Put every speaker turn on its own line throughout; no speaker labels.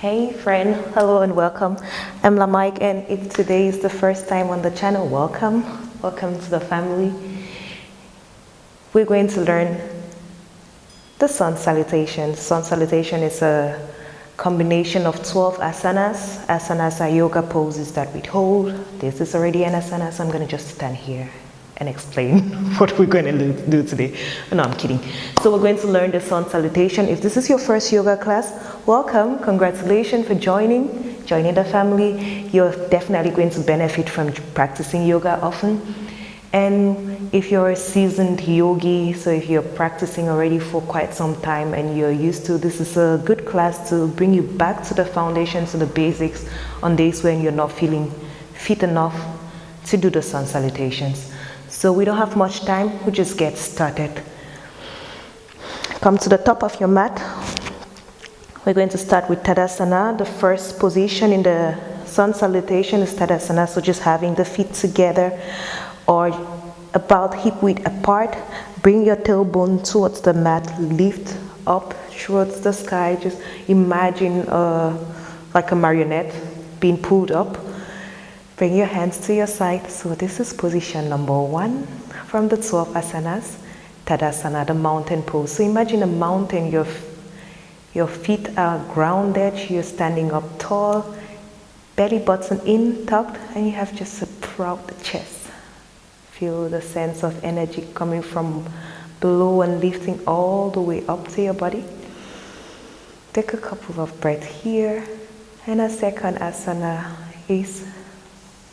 Hey friend, hello and welcome. I'm Lamike, and if today is the first time on the channel, welcome to the family. We're going to learn the Sun Salutation. Sun Salutation is a combination of 12 asanas. Asanas are yoga poses that we hold. This is already an asana, so I'm going to just stand here and explain what we're going to do today. No, I'm kidding. So we're going to learn the Sun Salutation. If this is your first yoga class, welcome. Congratulations for joining the family. You're definitely going to benefit from practicing yoga often. And if you're a seasoned yogi, so if you're practicing already for quite some time and you're used to, this is a good class to bring you back to the foundations, to the basics on days when you're not feeling fit enough to do the Sun Salutations. So we don't have much time, we just get started. Come to the top of your mat. We're going to start with Tadasana. The first position in the Sun Salutation is Tadasana, so just having the feet together or about hip width apart. Bring your tailbone towards the mat, lift up towards the sky. Just imagine like a marionette being pulled up. Bring your hands to your side. So this is position number 1 from the 12 asanas. Tadasana, the mountain pose. So imagine a mountain, your feet are grounded, you're standing up tall, belly button in, tucked, and you have just a proud chest. Feel the sense of energy coming from below and lifting all the way up to your body. Take a couple of breaths here. And a second asana is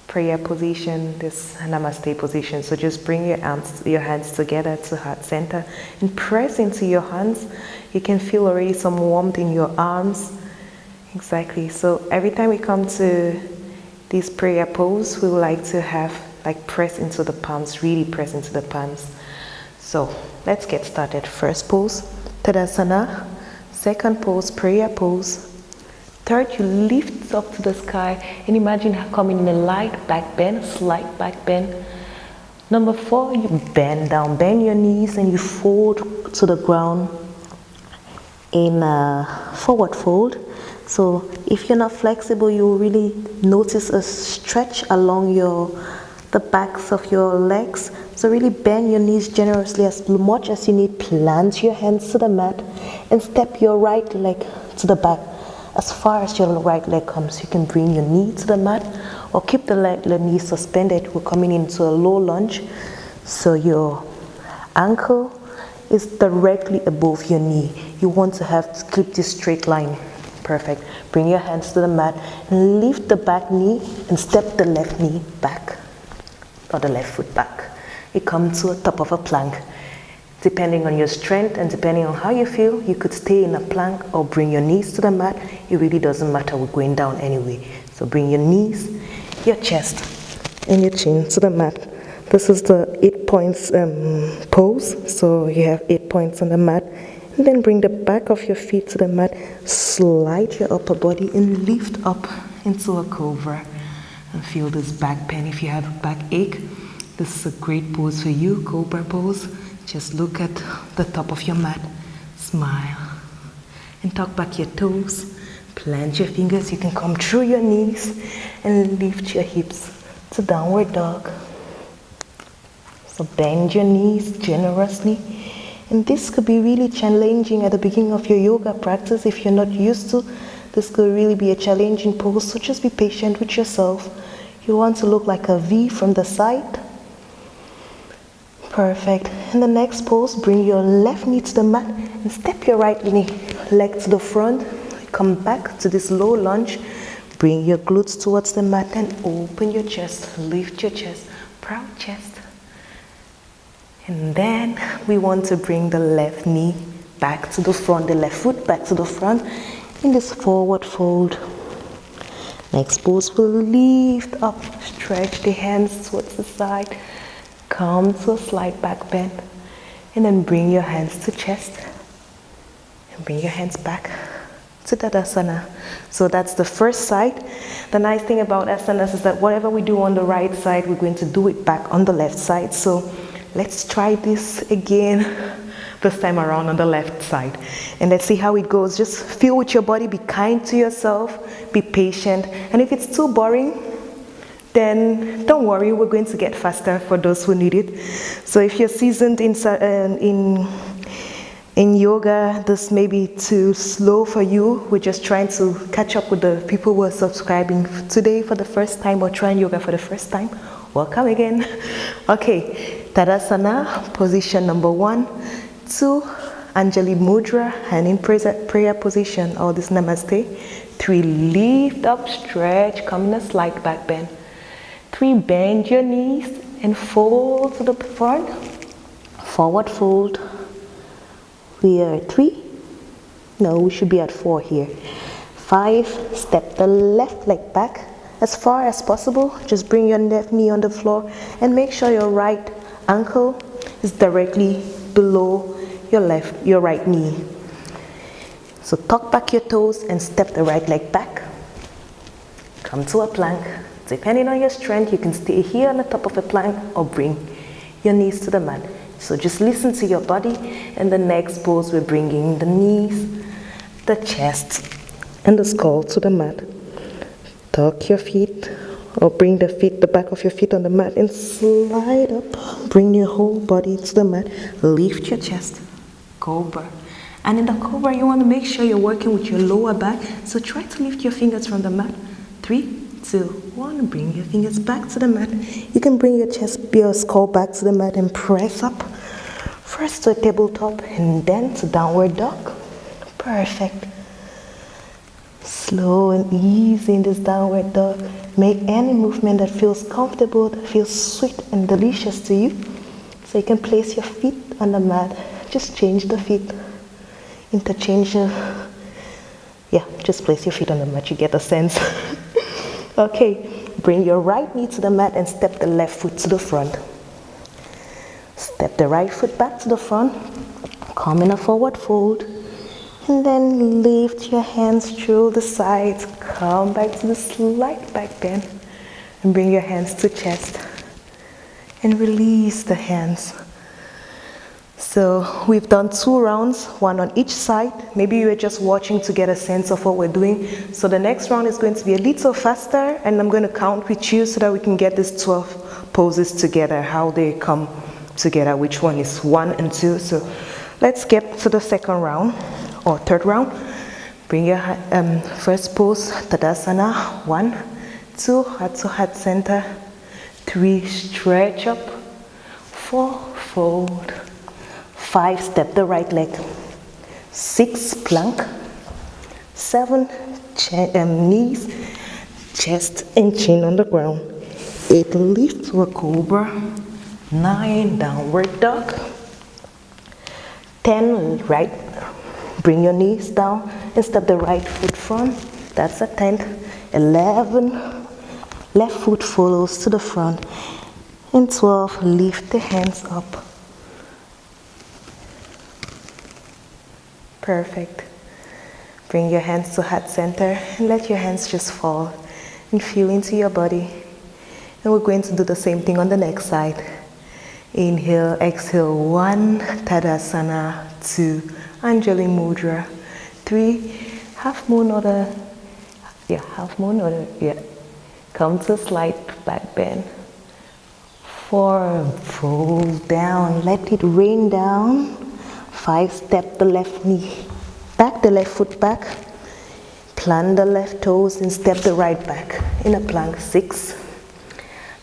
prayer position, this Namaste position. So just bring your hands together to heart center and press into your hands. You can feel already some warmth in your arms. Exactly. So every time we come to this prayer pose, we would like to have press into the palms, really press into the palms. So let's get started. First pose, Tadasana. Second pose, prayer pose. Third, you lift up to the sky and imagine coming in a light back bend, slight back bend. Number 4, you bend down, bend your knees and you fold to the ground in a forward fold. So if you're not flexible, you will really notice a stretch along the backs of your legs. So really bend your knees generously as much as you need. Plant your hands to the mat and step your right leg to the back. As far as your right leg comes, you can bring your knee to the mat or keep the knee suspended. We're coming into a low lunge. So your ankle is directly above your knee. You want to keep this straight line. Perfect. Bring your hands to the mat and lift the back knee and step the left knee back or the left foot back. You come to the top of a plank. Depending on your strength and depending on how you feel, you could stay in a plank or bring your knees to the mat. It really doesn't matter, we're going down anyway. So bring your knees, your chest, and your chin to the mat. This is the 8 points pose. So you have 8 points on the mat. And then bring the back of your feet to the mat. Slide your upper body and lift up into a cobra. And feel this back pain. If you have a back ache, this is a great pose for you, cobra pose. Just look at the top of your mat, smile, and tuck back your toes. Plant your fingers, you can come through your knees and lift your hips to downward dog. So bend your knees generously. And this could be really challenging at the beginning of your yoga practice if you're not used to. This could really be a challenging pose, so just be patient with yourself. You want to look like a V from the side. Perfect. In the next pose, bring your left knee to the mat and step your right leg to the front. Come back to this low lunge. Bring your glutes towards the mat and open your chest. Lift your chest. Proud chest. And then we want to bring the left knee back to the front, the left foot back to the front in this forward fold. Next pose, we'll lift up, stretch the hands towards the side. Come to a slight back bend and then bring your hands to chest and bring your hands back to Tadasana. So that's the first side. The nice thing about asanas is that whatever we do on the right side, we're going to do it back on the left side. So let's try this again. this time around on the left side. And let's see how it goes. Just feel with your body, be kind to yourself, be patient. And if it's too boring, then don't worry, we're going to get faster for those who need it. So if you're seasoned in yoga, this may be too slow for you. We're just trying to catch up with the people who are subscribing today for the first time or trying yoga for the first time. Welcome again. Okay, Tadasana, position number 1, 2, Anjali Mudra, and in prayer position, or this Namaste. 3, lift up, stretch, come in a slight back bend. 3, bend your knees and fold to the front. Forward fold. We are at 3. No, we should be at 4 here. 5, step the left leg back as far as possible. Just bring your left knee on the floor and make sure your right ankle is directly below your right knee. So tuck back your toes and step the right leg back. Come to a plank. Depending on your strength, you can stay here on the top of a plank or bring your knees to the mat. So just listen to your body. And the next pose, we're bringing the knees, the chest, and the skull to the mat. Tuck your feet, or bring the back of your feet on the mat and slide up. Bring your whole body to the mat. Lift your chest. Cobra. And in the cobra, you want to make sure you're working with your lower back. So try to lift your fingers from the mat. 3, 2, 1. Bring your fingers back to the mat. You can bring your skull back to the mat and press up. First to a tabletop and then to downward dog. Perfect. Slow and easy in this downward dog. Make any movement that feels comfortable, that feels sweet and delicious to you. So you can place your feet on the mat. Just change the feet. Just place your feet on the mat. You get the sense. Okay, bring your right knee to the mat and step the left foot to the front. Step the right foot back to the front. Come in a forward fold. And then lift your hands through the sides. Come back to the slight back bend. And bring your hands to chest. And release the hands. So we've done 2 rounds, 1 on each side. Maybe you were just watching to get a sense of what we're doing. So the next round is going to be a little faster, and I'm going to count with you so that we can get these 12 poses together, how they come together, which one is 1 and 2. So let's get to the second round or third round. Bring your first pose, Tadasana. 1, 2, heart to heart center. 3, stretch up. 4, fold. 5, step the right leg. 6, plank. 7, knees, chest and chin on the ground. 8, lift to a cobra. 9, downward dog. 10, right. Bring your knees down and step the right foot front. That's a 10. 11, left foot follows to the front. And 12, lift the hands up. Perfect. Bring your hands to heart center and let your hands just fall and feel into your body. And we're going to do the same thing on the next side. Inhale, exhale. 1, Tadasana. 2, Anjali Mudra. 3, half moon or come to slight back bend. 4, fold down, let it rain down. 5, step the left knee back, the left foot back. Plant the left toes and step the right back in a plank. 6,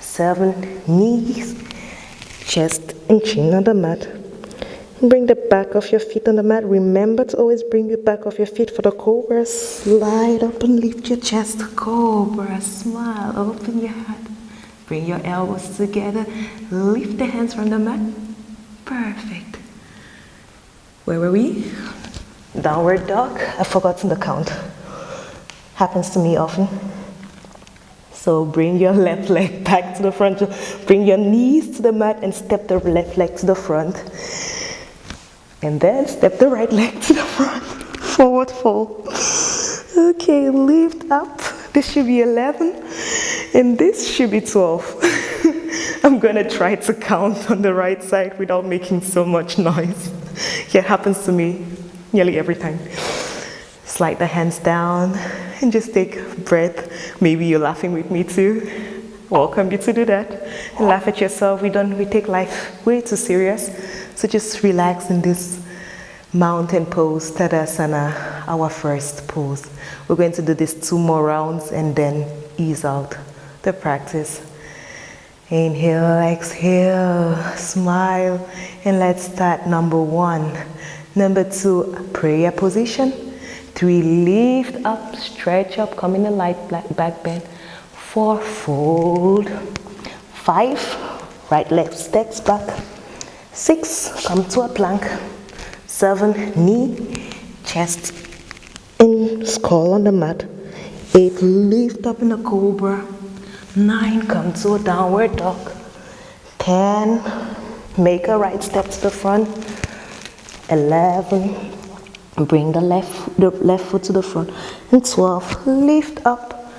7, knees, chest and chin on the mat. Bring the back of your feet on the mat. Remember to always bring the back of your feet for the cobra. Slide up and lift your chest. Cobra, smile, open your heart. Bring your elbows together. Lift the hands from the mat. Perfect. Where were we? Downward dog. I've forgotten the count. Happens to me often. So bring your left leg back to the front. Bring your knees to the mat and step the left leg to the front. And then step the right leg to the front. Forward fold. Okay, lift up. This should be 11. And this should be 12. I'm going to try to count on the right side without making so much noise. Yeah, it happens to me nearly every time. Slide the hands down and just take a breath. Maybe you're laughing with me too. Welcome you to do that. And laugh at yourself. We take life way too serious. So just relax in this mountain pose, Tadasana, our first pose. We're going to do this 2 more rounds and then ease out the practice. Inhale, exhale, smile, and let's start number 1. Number 2, prayer position. 3, lift up, stretch up, come in a light back bend. 4, fold. 5, right leg steps back. 6, come to a plank. 7, knee, chest in, skull on the mat. 8, lift up in a cobra. 9, come to a downward dog. 10, make a right step to the front. 11, bring the left foot to the front. And 12, lift up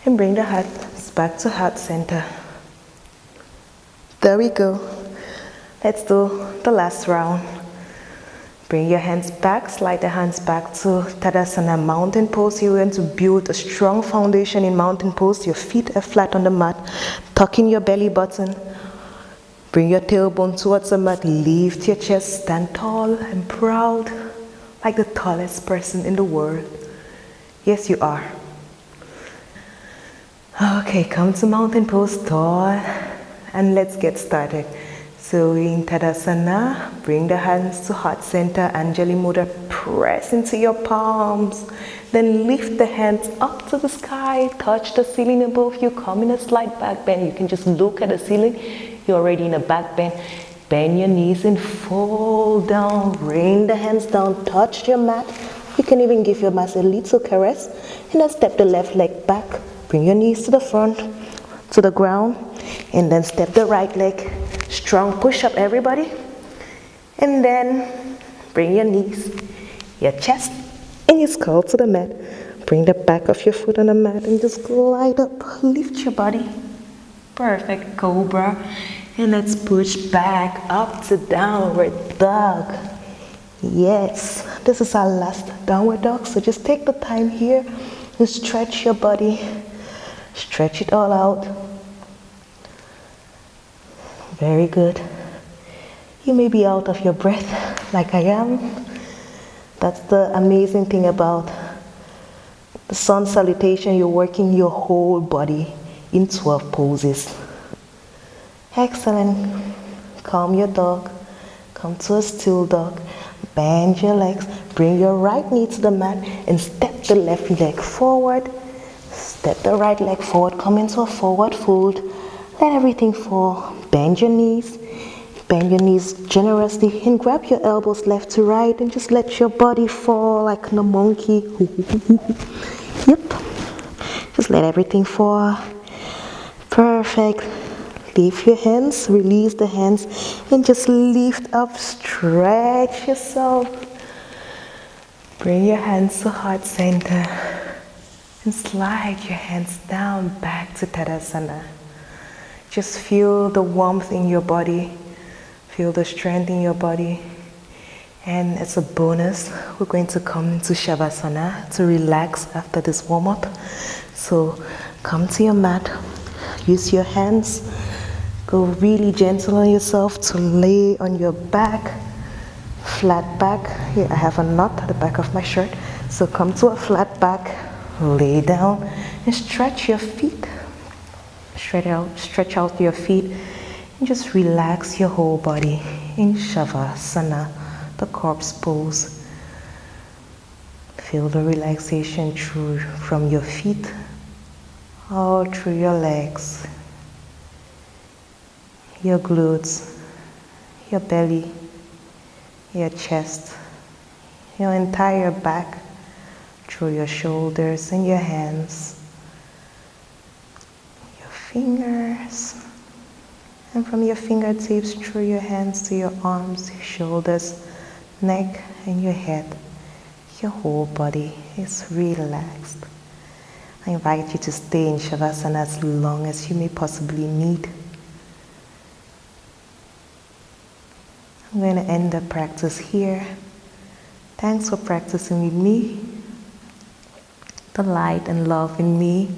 and bring the hands back to heart center. There we go. Let's do the last round. Bring your hands back, slide the hands back to Tadasana, mountain pose. You're going to build a strong foundation in mountain pose. Your feet are flat on the mat. Tuck in your belly button. Bring your tailbone towards the mat. Lift your chest, stand tall and proud, like the tallest person in the world. Yes, you are. Okay, come to mountain pose, tall, and let's get started. So in Tadasana, bring the hands to heart center, Anjali Mudra, press into your palms. Then lift the hands up to the sky, touch the ceiling above you, come in a slight back bend. You can just look at the ceiling, you're already in a back bend. Bend your knees and fold down, bring the hands down, touch your mat. You can even give your mat a little caress. And then step the left leg back, bring your knees to the front, to the ground. And then step the right leg. Strong push-up, everybody. And then bring your knees, your chest, and your skull to the mat. Bring the back of your foot on the mat and just glide up. Lift your body. Perfect, cobra. And let's push back up to downward dog. Yes, this is our last downward dog. So just take the time here and stretch your body. Stretch it all out. Very good. You may be out of your breath like I am. That's the amazing thing about the Sun Salutation. You're working your whole body in 12 poses. Excellent. Calm your dog. Come to a still dog. Bend your legs. Bring your right knee to the mat and step the left leg forward. Step the right leg forward. Come into a forward fold. Let everything fall. Bend your knees generously and grab your elbows left to right and just let your body fall like a monkey. Yep. Just let everything fall. Perfect. Lift your hands, release the hands, and just lift up, stretch yourself. Bring your hands to heart center and slide your hands down back to Tadasana. Just feel the warmth in your body, feel the strength in your body. And as a bonus, we're going to come into Shavasana to relax after this warm-up. So come to your mat, use your hands, go really gentle on yourself to lay on your back, flat back. Here I have a knot at the back of my shirt. So come to a flat back, lay down and stretch your feet. Stretch out your feet and just relax your whole body in Shavasana, the corpse pose. Feel the relaxation from your feet all through your legs, your glutes, your belly, your chest, your entire back, through your shoulders and your hands. Fingers, and from your fingertips through your hands to your arms, shoulders, neck, and your head. Your whole body is relaxed. I invite you to stay in Shavasana as long as you may possibly need. I'm going to end the practice here. Thanks for practicing with me. The light and love in me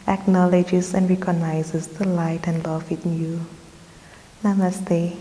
acknowledges and recognizes the light and love in you. Namaste.